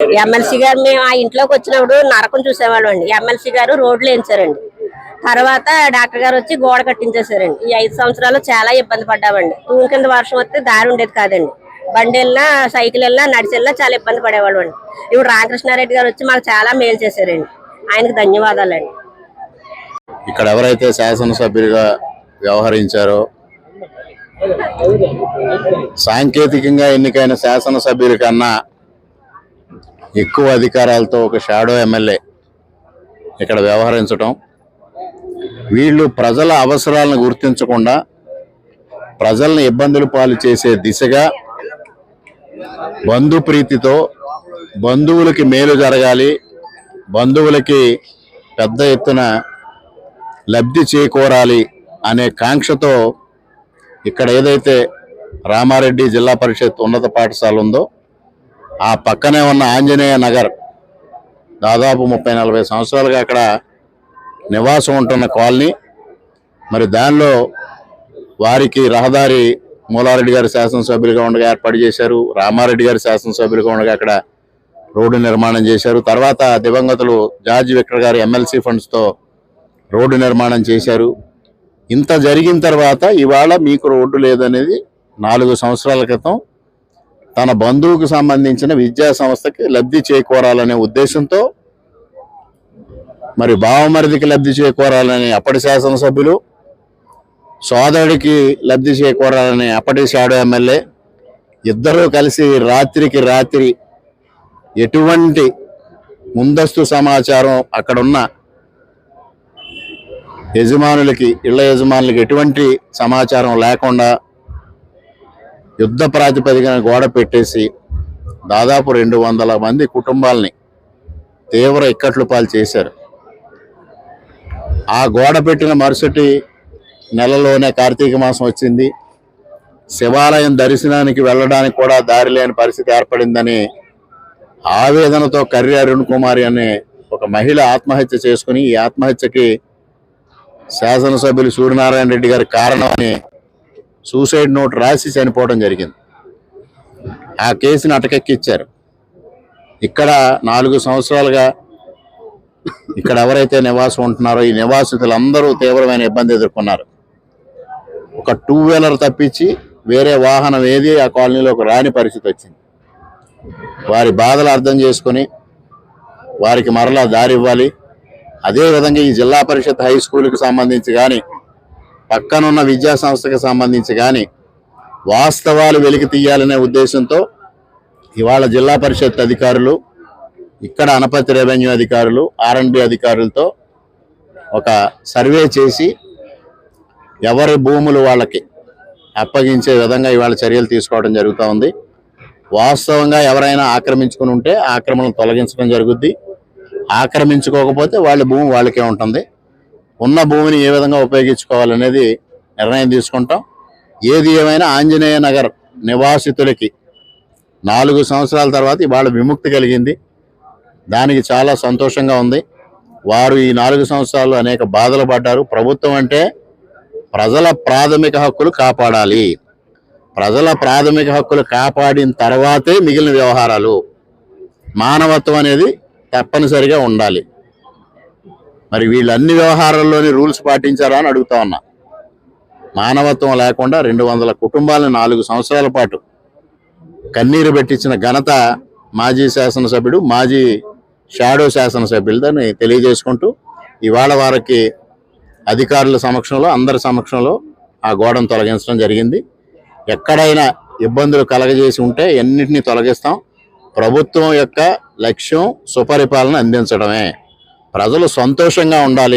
MLC గారు మేము ఆ ఇంట్లోకి వచ్చినప్పుడు నరకం చూసేవాళ్ళం అండి. ఎమ్మెల్సీ గారు రోడ్లు వేయించారండి. తర్వాత డాక్టర్ గారు వచ్చి గోడ కట్టించేశారండి. ఈ 5 సంవత్సరాలు చాలా ఇబ్బంది పడ్డామండి. తూము కింద వర్షం వస్తే దారి ఉండేది కాదండి. బండి వెళ్ళినా, సైకిల్ వెళ్ళినా, నడిచి వెళ్ళినా చాలా ఇబ్బంది పడేవాళ్ళు అండి. ఇప్పుడు రామకృష్ణారెడ్డి గారు వచ్చి మాకు చాలా మేలు చేశారండి. ఆయనకు ధన్యవాదాలండి. ఇక్కడ ఎవరైతే శాసనసభ్యులుగా వ్యవహరించారో, సాంకేతికంగా ఎన్నికైన శాసనసభ్యుల కన్నా ఎక్కువ అధికారాలతో ఒక షాడో ఎమ్మెల్యే ఇక్కడ వ్యవహరించడం, వీళ్ళు ప్రజల అవసరాలను గుర్తించకుండా ప్రజల్ని ఇబ్బందులు పాలు చేసే దిశగా బంధుప్రీతితో బంధువులకి మేలు జరగాలి, బంధువులకి పెద్ద ఎత్తున లబ్ధి చేకూరాలి అనే కాంక్షతో ఇక్కడ ఏదైతే రామారెడ్డి జిల్లా పరిషత్ ఉన్నత పాఠశాల ఉందో ఆ పక్కనే ఉన్న ఆంజనేయ నగర్ దాదాపు 30-40 సంవత్సరాలుగా అక్కడ నివాసం ఉంటున్న కాలనీ. మరి దానిలో వారికి రహదారి మూలారెడ్డి గారి శాసనసభ్యులుగా ఉండగా ఏర్పాటు చేశారు. రామారెడ్డి గారి శాసనసభ్యులుగా ఉండగా అక్కడ రోడ్డు నిర్మాణం చేశారు. తర్వాత దివంగతులు జార్జ్ విక్టర్ గారి ఎమ్మెల్సీ ఫండ్స్తో రోడ్డు నిర్మాణం చేశారు. ఇంత జరిగిన తర్వాత ఇవాళ మీకు రోడ్డు లేదనేది 4 సంవత్సరాల క్రితం తన బంధువుకు సంబంధించిన విద్యా సంస్థకి లబ్ధి చేకూరాలనే ఉద్దేశంతో, మరి బావమరిదికి లబ్ధి చేకూరాలని అప్పటి శాసనసభ్యులు, సోదరుడికి లబ్ధి చేకూరాలని అప్పటి షాడో ఎమ్మెల్యే ఇద్దరూ కలిసి రాత్రికి రాత్రి ఎటువంటి ముందస్తు సమాచారం అక్కడున్న ఇళ్ల యజమానులకి ఎటువంటి సమాచారం లేకుండా యుద్ధ ప్రాతిపదికన గోడ పెట్టేసి దాదాపు 200 మంది కుటుంబాలని తీవ్ర ఇక్కట్లు పాలు చేశారు. ఆ గోడ పెట్టిన మరుసటి నెలలోనే కార్తీక మాసం వచ్చింది. శివాలయం దర్శనానికి వెళ్ళడానికి కూడా దారి లేని పరిస్థితి ఏర్పడిందని ఆవేదనతో కర్రి అరుణ్ కుమారి అనే ఒక మహిళ ఆత్మహత్య చేసుకుని, ఈ ఆత్మహత్యకి శాసనసభ్యులు సూర్యనారాయణ రెడ్డి గారి కారణం అని సూసైడ్ నోట్ రాసి చనిపోవడం జరిగింది. ఆ కేసుని అటకెక్కిచ్చారు. ఇక్కడ 4 సంవత్సరాలుగా ఇక్కడ ఎవరైతే నివాసం ఉంటున్నారో ఈ నివాసితులందరూ తీవ్రమైన ఇబ్బంది ఎదుర్కొన్నారు. ఒక 2 వీలర్ తప్పించి వేరే వాహనం ఏది ఆ కాలనీలోకి రాని పరిస్థితి వచ్చింది. వారి బాధలు అర్థం చేసుకొని వారికి మరలా దారి ఇవ్వాలి. అదేవిధంగా ఈ జిల్లా పరిషత్ హై స్కూల్కి సంబంధించి కానీ, పక్కనున్న విద్యా సంస్థకి సంబంధించి కానీ వాస్తవాలు వెలికి తీయాలనే ఉద్దేశంతో ఇవాళ జిల్లా పరిషత్ అధికారులు, ఇక్కడ అనపతి రెవెన్యూ అధికారులు, R&B అధికారులతో ఒక సర్వే చేసి ఎవరి భూములు వాళ్ళకి అప్పగించే విధంగా ఇవాళ చర్యలు తీసుకోవడం జరుగుతూ ఉంది. వాస్తవంగా ఎవరైనా ఆక్రమించుకుని ఉంటే ఆక్రమణలు తొలగించడం జరుగుద్ది. ఆక్రమించుకోకపోతే వాళ్ళ భూమి వాళ్ళకే ఉంటుంది. ఉన్న భూమిని ఏ విధంగా ఉపయోగించుకోవాలనేది నిర్ణయం తీసుకుంటాం. ఏది ఏమైనా ఆంజనేయ నగర్ నివాసితులకి 4 సంవత్సరాల తర్వాత ఇవాళ విముక్తి కలిగింది. దానికి చాలా సంతోషంగా ఉంది. వారు ఈ 4 సంవత్సరాలు అనేక బాధలు పడ్డారు. ప్రభుత్వం అంటే ప్రజల ప్రాథమిక హక్కులు కాపాడాలి. ప్రజల ప్రాథమిక హక్కులు కాపాడిన తర్వాతే మిగిలిన వ్యవహారాలు. మానవత్వం అనేది తప్పనిసరిగా ఉండాలి. మరి వీళ్ళన్ని వ్యవహారాల్లోని రూల్స్ పాటించారా అని అడుగుతా ఉన్నా. మానవత్వం లేకుండా 200 కుటుంబాలను 4 సంవత్సరాల పాటు కన్నీరు పెట్టించిన ఘనత మాజీ శాసనసభ్యుడు, మాజీ షాడో శాసనసభ్యులని తెలియజేసుకుంటూ ఇవాళ వారికి అధికారుల సమక్షంలో, అందరి సమక్షంలో ఆ గోడను తొలగించడం జరిగింది. ఎక్కడైనా ఇబ్బందులు కలగజేసి ఉంటే ఎన్నింటినీ తొలగిస్తాం. ప్రభుత్వం యొక్క లక్ష్యం సుపరిపాలన అందించడమే. ప్రజలు సంతోషంగా ఉండాలి.